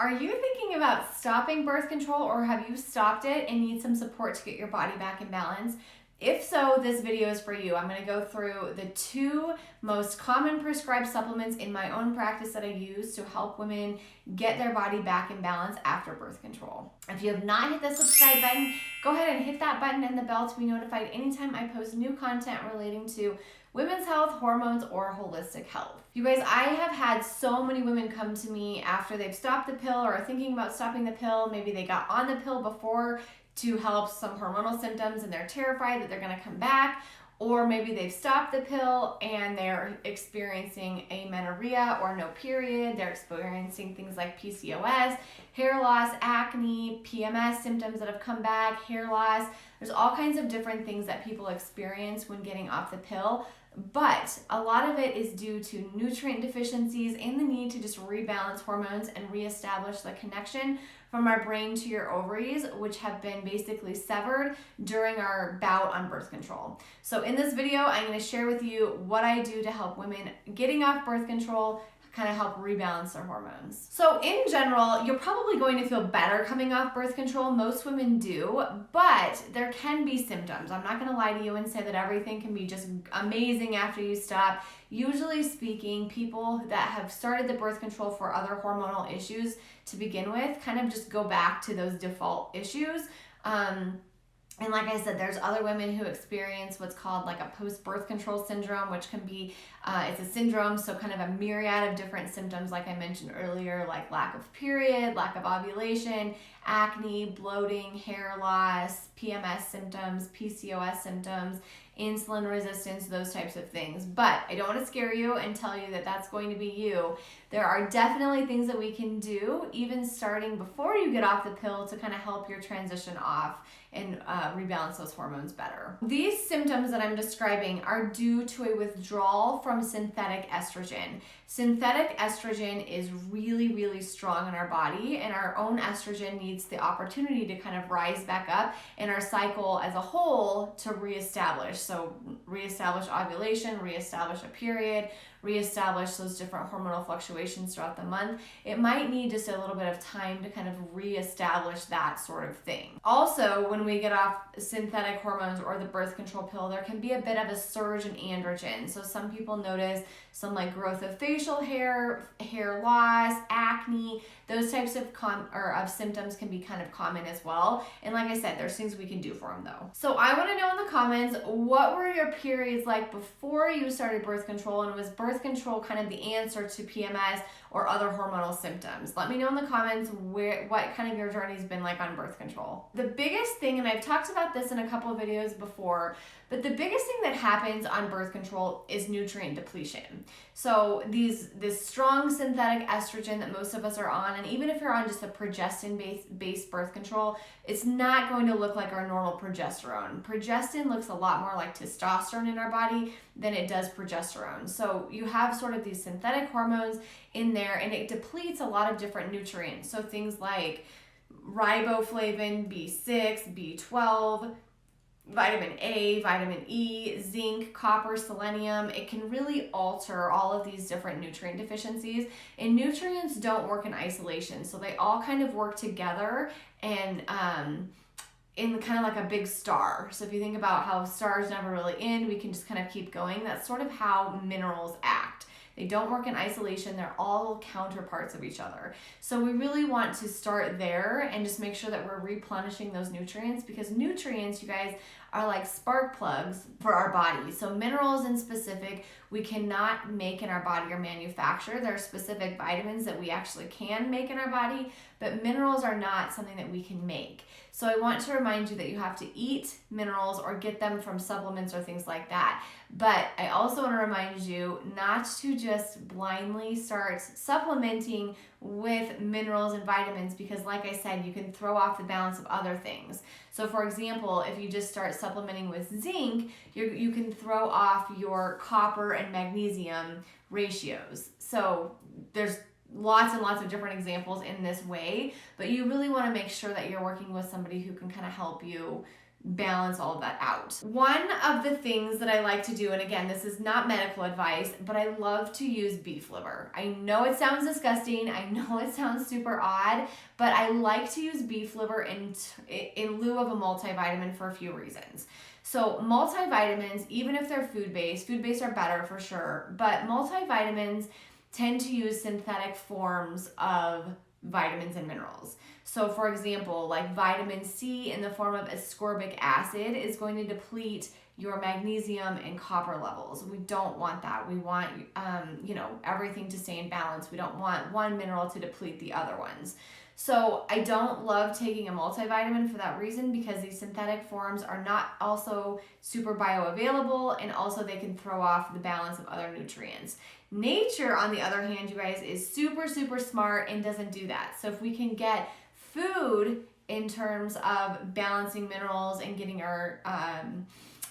Are you thinking about stopping birth control, or have you stopped it and need some support to get your body back in balance? If so, this video is for you. I'm going to go through the 2 most common prescribed supplements in my own practice that I use to help women get their body back in balance after birth control. If you have not hit the subscribe button, go ahead and hit that button and the bell to be notified anytime I post new content relating to women's health, hormones, or holistic health. You guys, I have had so many women come to me after they've stopped the pill or are thinking about stopping the pill. Maybe they got on the pill before to help some hormonal symptoms and they're terrified that they're going to come back, or maybe they've stopped the pill and they're experiencing amenorrhea or no period. They're experiencing things like PCOS, hair loss, acne, PMS symptoms that have come back, hair loss. There's all kinds of different things that people experience when getting off the pill. But a lot of it is due to nutrient deficiencies and the need to just rebalance hormones and reestablish the connection from our brain to your ovaries, which have been basically severed during our bout on birth control. So in this video, I'm going to share with you what I do to help women getting off birth control kind of help rebalance their hormones. So in general, you're probably going to feel better coming off birth control. Most women do, but there can be symptoms. I'm not going to lie to you and say that everything can be just amazing after you stop. Usually speaking, people that have started the birth control for other hormonal issues to begin with kind of just go back to those default issues. And like I said, there's other women who experience what's called like a post-birth control syndrome, which can be, it's a syndrome, so kind of a myriad of different symptoms like I mentioned earlier, like lack of period, lack of ovulation, acne, bloating, hair loss, PMS symptoms, PCOS symptoms, insulin resistance, those types of things. But I don't want to scare you and tell you that that's going to be you. There are definitely things that we can do, even starting before you get off the pill, to kind of help your transition off and rebalance those hormones better. These symptoms that I'm describing are due to a withdrawal from synthetic estrogen. Synthetic estrogen is really, really strong in our body, and our own estrogen needs the opportunity to kind of rise back up in our cycle as a whole to reestablish. So reestablish ovulation, reestablish a period, reestablish those different hormonal fluctuations throughout the month. It might need just a little bit of time to kind of reestablish that sort of thing. Also, when we get off synthetic hormones or the birth control pill, there can be a bit of a surge in androgen. So some people notice some like growth of facial hair, hair loss, acne, those types of symptoms can be kind of common as well. And like I said, there's things we can do for them though. So I want to know in the comments, what were your periods like before you started birth control, and was birth control kind of the answer to PMS or other hormonal symptoms? Let me know in the comments what kind of your journey's been like on birth control. The biggest thing, and I've talked about this in a couple of videos before, but the biggest thing that happens on birth control is nutrient depletion. So this strong synthetic estrogen that most of us are on, and even if you're on just a progestin-based birth control, it's not going to look like our normal progesterone. Progestin looks a lot more like testosterone in our body than it does progesterone. So you have sort of these synthetic hormones in there, and it depletes a lot of different nutrients. So things like riboflavin, B6, B12, vitamin A, vitamin E, zinc, copper, selenium. It can really alter all of these different nutrient deficiencies. And nutrients don't work in isolation, so they all kind of work together and in kind of like a big star. So if you think about how stars never really end, we can just kind of keep going. That's sort of how minerals act. They don't work in isolation. They're all counterparts of each other. So we really want to start there and just make sure that we're replenishing those nutrients, because nutrients, you guys, are like spark plugs for our body. So minerals in specific, we cannot make in our body or manufacture. There are specific vitamins that we actually can make in our body, but minerals are not something that we can make. So I want to remind you that you have to eat minerals or get them from supplements or things like that. But I also want to remind you not to just blindly start supplementing with minerals and vitamins, because like I said, you can throw off the balance of other things. So for example, if you just start supplementing with zinc, you can throw off your copper and magnesium ratios. So there's lots and lots of different examples in this way, but you really want to make sure that you're working with somebody who can kind of help you balance all of that out. One of the things that I like to do, and again, this is not medical advice, but I love to use beef liver. I know it sounds disgusting. I know it sounds super odd, but I like to use beef liver in lieu of a multivitamin for a few reasons. So multivitamins, even if they're food-based are better for sure, but multivitamins tend to use synthetic forms of vitamins and minerals. So for example, like vitamin C in the form of ascorbic acid is going to deplete your magnesium and copper levels. We don't want that. We want, everything to stay in balance. We don't want one mineral to deplete the other ones. So I don't love taking a multivitamin for that reason, because these synthetic forms are not also super bioavailable, and also they can throw off the balance of other nutrients. Nature, on the other hand, you guys, is super, super smart and doesn't do that. So if we can get food in terms of balancing minerals and getting our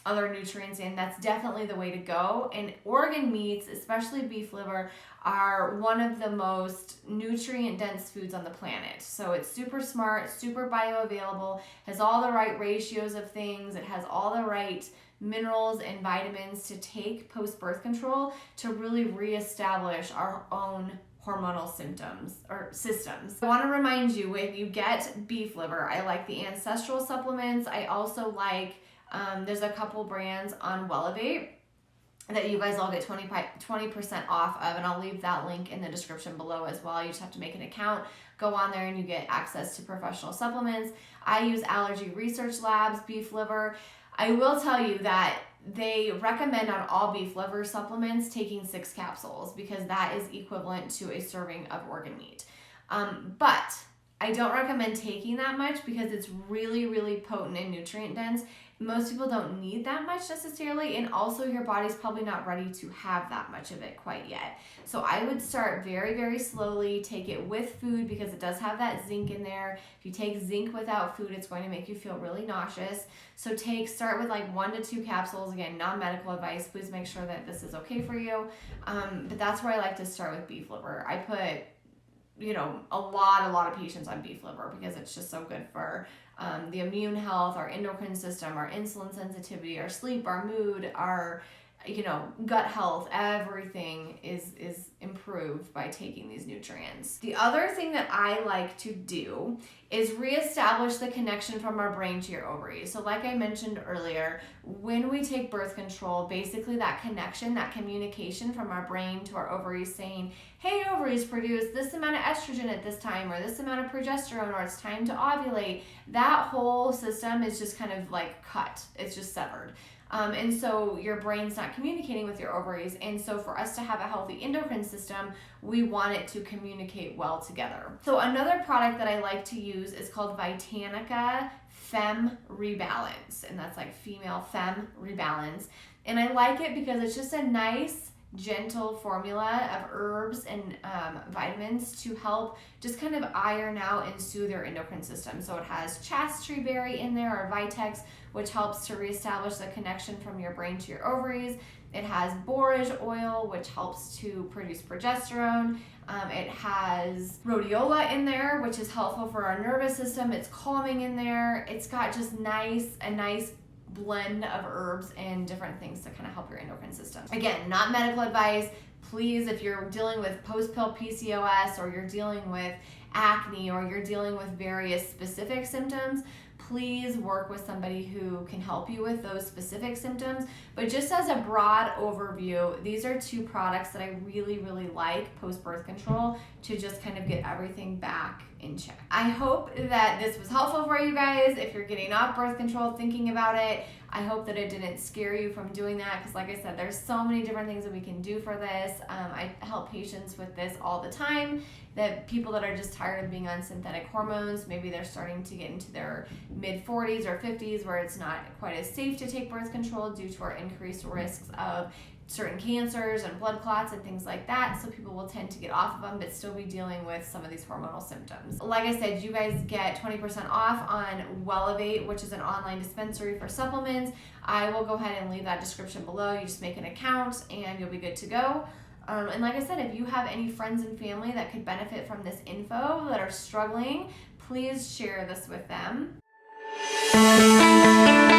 other nutrients in, that's definitely the way to go. And organ meats, especially beef liver, are one of the most nutrient dense foods on the planet. So it's super smart, super bioavailable, has all the right ratios of things. It has all the right minerals and vitamins to take post-birth control to really reestablish our own hormonal systems. I want to remind you, when you get beef liver, I like the ancestral supplements. I also like, there's a couple brands on Wellevate that you guys all get 20% off of, and I'll leave that link in the description below as well. You just have to make an account, go on there, and you get access to professional supplements. I use Allergy Research Labs beef liver. I will tell you that they recommend on all beef liver supplements taking 6 capsules, because that is equivalent to a serving of organ meat. But I don't recommend taking that much, because it's really, really potent and nutrient dense. Most people don't need that much necessarily, and also your body's probably not ready to have that much of it quite yet. So I would start very, very slowly, take it with food, because it does have that zinc in there. If you take zinc without food, it's going to make you feel really nauseous. So start with like 1 to 2 capsules. Again, non-medical advice. Please make sure that this is okay for you. But that's where I like to start with beef liver. I put a lot of patients on beef liver, because it's just so good for the immune health, our endocrine system, our insulin sensitivity, our sleep, our mood, our gut health. Everything is improved by taking these nutrients. The other thing that I like to do is reestablish the connection from our brain to your ovaries. So like I mentioned earlier, when we take birth control, basically that connection, that communication from our brain to our ovaries saying, hey, ovaries, produce this amount of estrogen at this time, or this amount of progesterone, or it's time to ovulate, that whole system is just kind of like cut. It's just severed. And so your brain's not communicating with your ovaries. And so for us to have a healthy endocrine system, we want it to communicate well together. So another product that I like to use is called Vitanica Fem Rebalance. And that's like female femme rebalance. And I like it because it's just a nice, gentle formula of herbs and vitamins to help just kind of iron out and soothe your endocrine system. So it has chaste berry in there, or vitex, which helps to reestablish the connection from your brain to your ovaries. It has borage oil, which helps to produce progesterone. It has rhodiola in there, which is helpful for our nervous system. It's calming in there. It's got just a nice blend of herbs and different things to kind of help your endocrine system. Again, not medical advice. Please, if you're dealing with post-pill PCOS, or you're dealing with acne, or you're dealing with various specific symptoms, please work with somebody who can help you with those specific symptoms. But just as a broad overview, these are 2 products that I really, really like post-birth control to just kind of get everything back in check. I hope that this was helpful for you guys. If you're getting off birth control, thinking about it, I hope that it didn't scare you from doing that, because like I said, there's so many different things that we can do for this. I help patients with this all the time, that people that are just tired of being on synthetic hormones, maybe they're starting to get into their mid-40s or 50s where it's not quite as safe to take birth control due to our increased risks of certain cancers and blood clots and things like that. So people will tend to get off of them but still be dealing with some of these hormonal symptoms. Like I said, you guys get 20% off on Wellevate, which is an online dispensary for supplements. I will go ahead and leave that description below. You just make an account and you'll be good to go. And like I said, if you have any friends and family that could benefit from this info that are struggling, please share this with them. Bye.